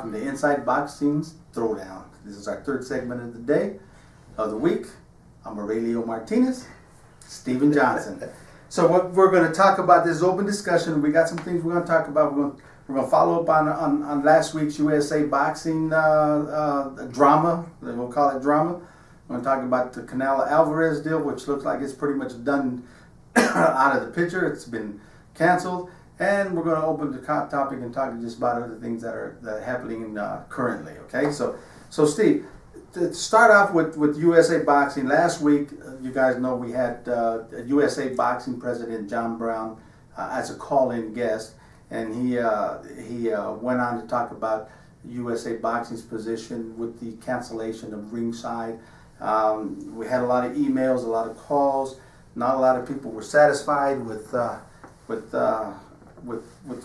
welcome to Inside Boxing's Throwdown. This is our third segment of the day, of the week. I'm Aurelio Martinez, Steven Johnson. So what we're going to talk about, this open discussion. We got some things we're going to talk about. We're going to follow up on last week's USA Boxing drama. We'll call it drama. We're going to talk about the Canelo Alvarez deal, which looks like it's pretty much done out of the picture. It's been canceled. And we're going to open the topic and talk just about other things that are happening currently. Okay, so Steve, to start off with USA Boxing, last week you guys know we had USA Boxing President John Brown as a call-in guest, and he went on to talk about USA Boxing's position with the cancellation of ringside. We had a lot of emails, a lot of calls. Not a lot of people were satisfied with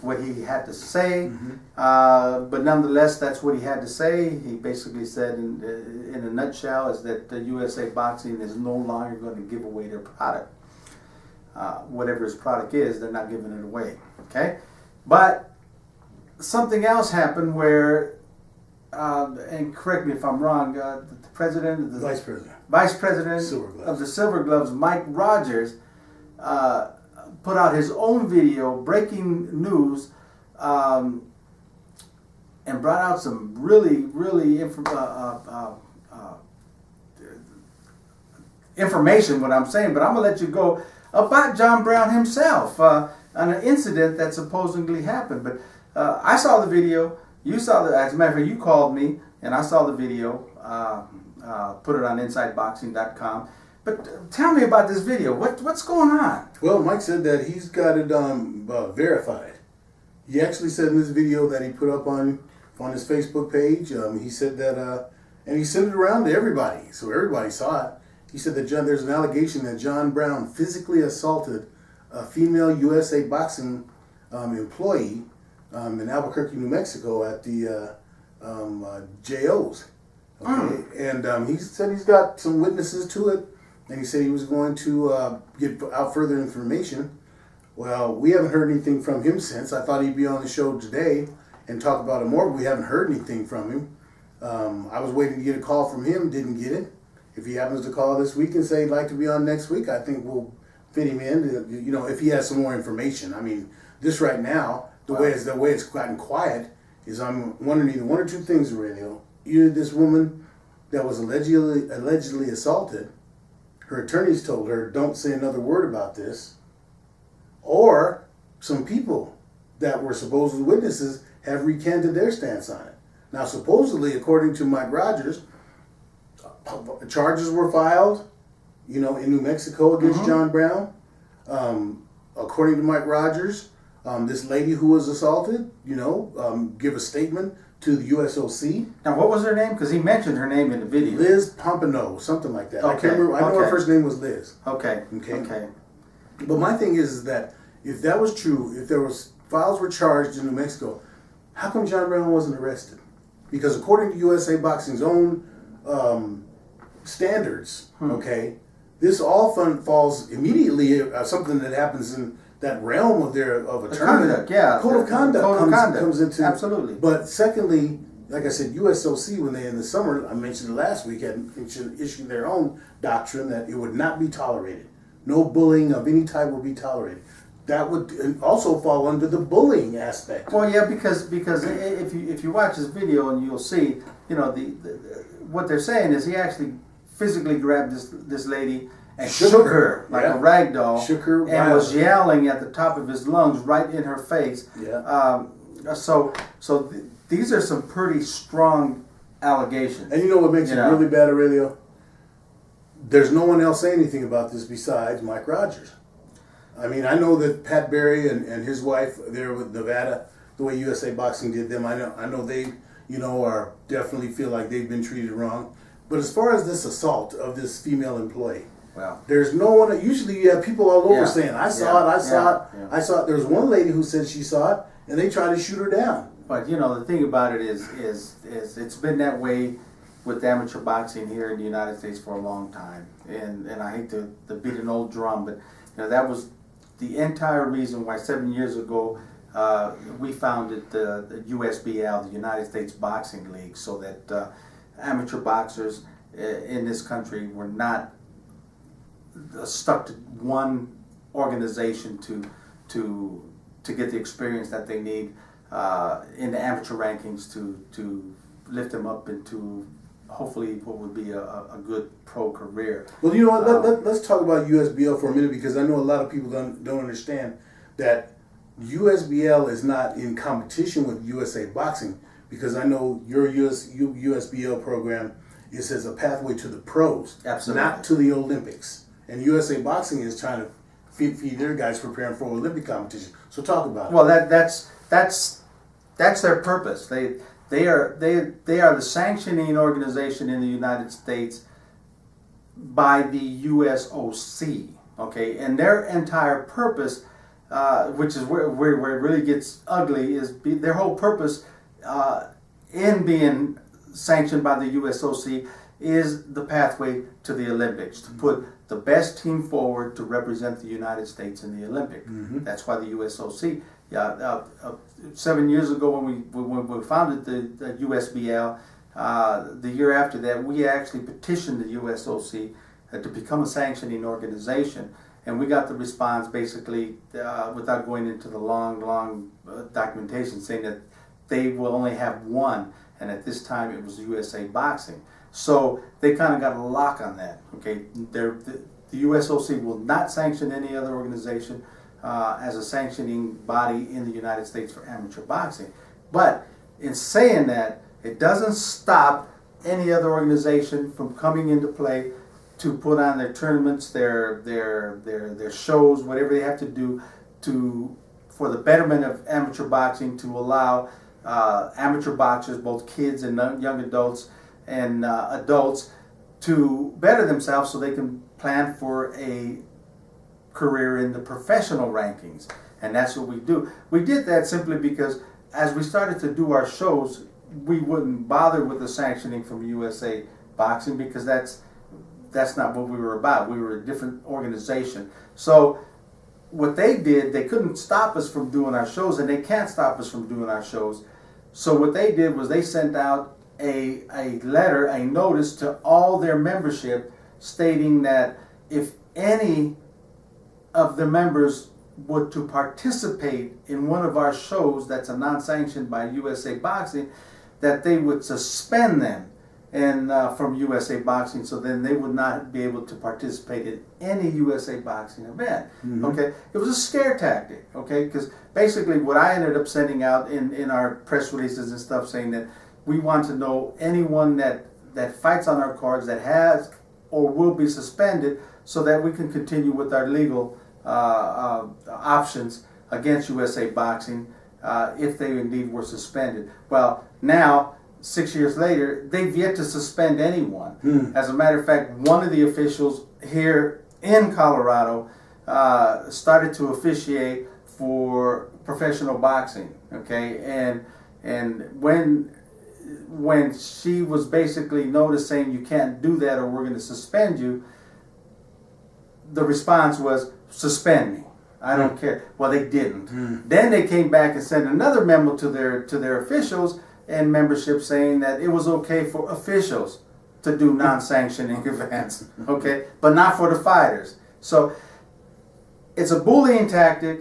what he had to say, but nonetheless, that's what he had to say. He basically said, in a nutshell, is that the USA Boxing is no longer going to give away their product. Whatever his product is, they're not giving it away. Okay, but something else happened where, and correct me if I'm wrong, the president, vice president of the Silver Gloves, Mike Rogers, put out his own video, breaking news, and brought out some really information, what I'm saying, but I'm going to let you go, about John Brown himself, on an incident that supposedly happened. But I saw the video, you saw the, as a matter of fact, you called me, and I saw the video, put it on InsideBoxing.com. But tell me about this video. What's going on? Well, Mike said that he's got it verified. He actually said in this video that he put up on his Facebook page, he said that, and he sent it around to everybody, so everybody saw it. He said that there's an allegation that John Brown physically assaulted a female USA Boxing employee in Albuquerque, New Mexico at the JOs. Okay? And he said he's got some witnesses to it. And he said he was going to get out further information. Well, we haven't heard anything from him since. I thought he'd be on the show today and talk about it more, but we haven't heard anything from him. I was waiting to get a call from him, didn't get it. If he happens to call this week and say he'd like to be on next week, I think we'll fit him in, you know, if he has some more information. I mean, this right now, the way it's gotten quiet is I'm wondering either one or two things, Aurelio. Either this woman that was allegedly assaulted, her attorneys told her, don't say another word about this, or some people that were supposed witnesses have recanted their stance on it. Now, supposedly, according to Mike Rogers, charges were filed, you know, in New Mexico against John Brown. According to Mike Rogers, this lady who was assaulted, you know, give a statement to the USOC. Now, what was her name? Because he mentioned her name in the video. Liz Pompano, something like that. Okay. I can't remember. I know her first name was Liz. Okay. Okay. But my thing is that if that was true, if there was files were charged in New Mexico, how come John Brown wasn't arrested? Because according to USA Boxing's own standards, okay, this all falls immediately something that happens in that realm of a tournament. Code of conduct comes into absolutely. But secondly, like I said, USOC, when they in the summer, I mentioned it last week, had issued their own doctrine that it would not be tolerated. No bullying of any type would be tolerated. That would also fall under the bullying aspect. Well, yeah, because if you watch this video and you'll see, you know, what they're saying is he actually physically grabbed this lady and shook her like a rag doll, shook her and was yelling at the top of his lungs right in her face. Yeah. These are some pretty strong allegations. And you know what makes it really bad, Aurelio? There's no one else saying anything about this besides Mike Rogers. I mean, I know that Pat Berry and his wife there with Nevada, the way USA Boxing did them, I know they, you know, are definitely feel like they've been treated wrong. But as far as this assault of this female employee, there's no one. Usually, you have people all over saying, "I saw it, I saw it, I saw it." There's one lady who said she saw it, and they tried to shoot her down. But you know, the thing about it is it's been that way with amateur boxing here in the United States for a long time. And I hate to beat an old drum, but you know, that was the entire reason why 7 years ago we founded the USBL, the United States Boxing League, so that amateur boxers in this country were not stuck to one organization to get the experience that they need in the amateur rankings to lift them up into hopefully what would be a good pro career. Well, you know what? Let's talk about USBL for a minute, because I know a lot of people don't understand that USBL is not in competition with USA Boxing, because I know your USBL program is as a pathway to the pros, Absolutely. Not to the Olympics. And USA Boxing is trying to feed their guys preparing for Olympic competition. So talk about it. Well, that's their purpose. They are the sanctioning organization in the United States by the USOC. Okay, and their entire purpose, which is where it really gets ugly, is their whole purpose in being sanctioned by the USOC is the pathway to the Olympics, to put the best team forward to represent the United States in the Olympic. Mm-hmm. That's why the USOC. 7 years ago, when we founded the USBL, the year after that, we actually petitioned the USOC to become a sanctioning organization, and we got the response basically without going into the long documentation, saying that they will only have one, and at this time it was USA Boxing. So they kind of got a lock on that. Okay, the USOC will not sanction any other organization as a sanctioning body in the United States for amateur boxing. But in saying that, it doesn't stop any other organization from coming into play to put on their tournaments, their shows, whatever they have to do for the betterment of amateur boxing, to allow amateur boxers, both kids and young adults and adults, to better themselves so they can plan for a career in the professional rankings. And that's what we do. We did that simply because as we started to do our shows, we wouldn't bother with the sanctioning from USA Boxing, because that's not what we were about. We were a different organization. So what they did, they couldn't stop us from doing our shows, and they can't stop us from doing our shows. So what they did was they sent out a letter, a notice to all their membership, stating that if any of the members were to participate in one of our shows that's a non-sanctioned by USA Boxing, that they would suspend them from USA Boxing, so then they would not be able to participate in any USA Boxing event. Mm-hmm. Okay, it was a scare tactic. Okay, because basically what I ended up sending out in our press releases and stuff, saying that we want to know anyone that fights on our cards that has or will be suspended, so that we can continue with our legal options against USA Boxing if they indeed were suspended. Well, now, 6 years later, they've yet to suspend anyone. As a matter of fact, one of the officials here in Colorado started to officiate for professional boxing. Okay, and when she was basically noticed saying you can't do that or we're going to suspend you, the response was, suspend me. I don't care. Well, they didn't. Then they came back and sent another memo to their officials and membership, saying that it was okay for officials to do non-sanctioning events, okay, but not for the fighters. So it's a bullying tactic.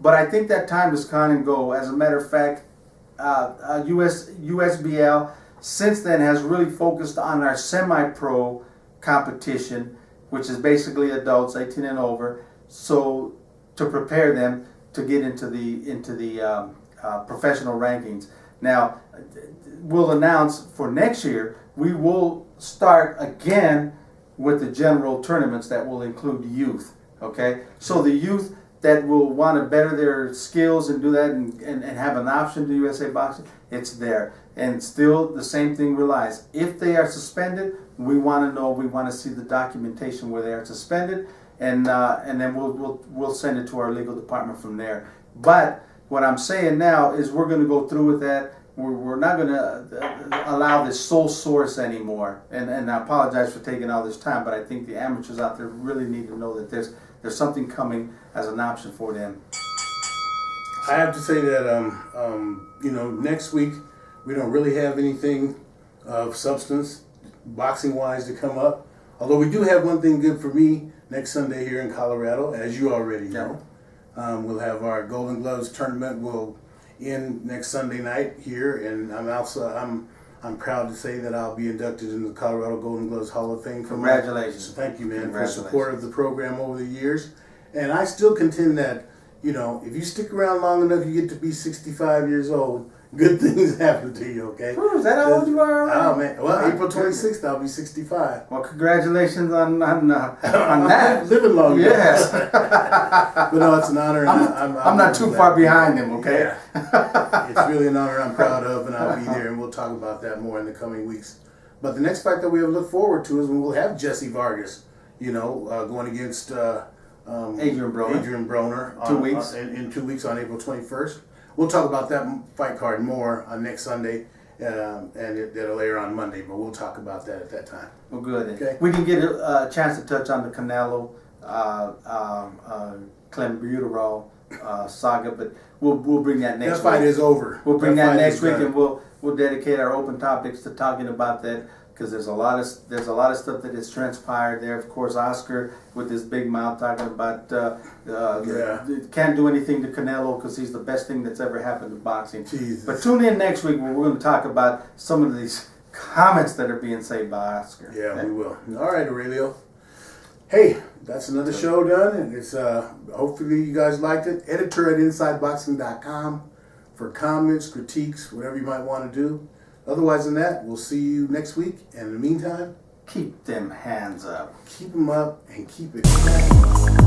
But I think that time has come and go. As a matter of fact, USBL since then has really focused on our semi-pro competition, which is basically adults 18 and over, so to prepare them to get into the professional rankings. Now, we'll announce for next year, we will start again with the general tournaments that will include youth. Okay, so the youth that will want to better their skills and do that and have an option to USA Boxing, it's there. And still the same thing relies. If they are suspended, we want to know, we want to see the documentation where they are suspended, and then we'll send it to our legal department from there. But what I'm saying now is we're going to go through with that. We're not going to allow this sole source anymore. And I apologize for taking all this time, but I think the amateurs out there really need to know that there's something coming as an option for them. I have to say that next week we don't really have anything of substance, boxing wise, to come up. Although we do have one thing good for me next Sunday here in Colorado, as you already know. We'll have our Golden Gloves tournament. Will end next Sunday night here, and I'm proud to say that I'll be inducted in the Colorado Golden Gloves Hall of Fame. Congratulations! Thank you, man, for support of the program over the years. And I still contend that if you stick around long enough, you get to be 65 years old. Good things happen to you, okay? Ooh, is that how old you are already? Oh, man. Well, April 26th, I'll be 65. Well, congratulations on that. Living long enough. Yes. But no, it's an honor. I'm not too far behind him, okay? Yeah. It's really an honor I'm proud of, and I'll be there, and we'll talk about that more in the coming weeks. But the next fight that we have to look forward to is when we'll have Jesse Vargas, going against Adrian Broner. 2 weeks. In 2 weeks on April 21st. We'll talk about that fight card more on next Sunday, and it'll air on Monday, but we'll talk about that at that time. Well, good. Okay. We didn't get a chance to touch on the Canelo, Clenbuterol saga, but we'll bring that next week. That fight is over. We'll bring that next week, and we'll dedicate our open topics to talking about that, because there's a lot of stuff that has transpired there. Of course, Oscar with his big mouth talking about can't do anything to Canelo because he's the best thing that's ever happened to boxing. Jesus. But tune in next week where we're going to talk about some of these comments that are being said by Oscar. Yeah, okay? We will. All right, Aurelio. Hey, that's another show done, and it's hopefully you guys liked it. Editor at InsideBoxing.com for comments, critiques, whatever you might want to do. Otherwise than that, we'll see you next week. And in the meantime, keep them hands up. Keep them up and keep it down.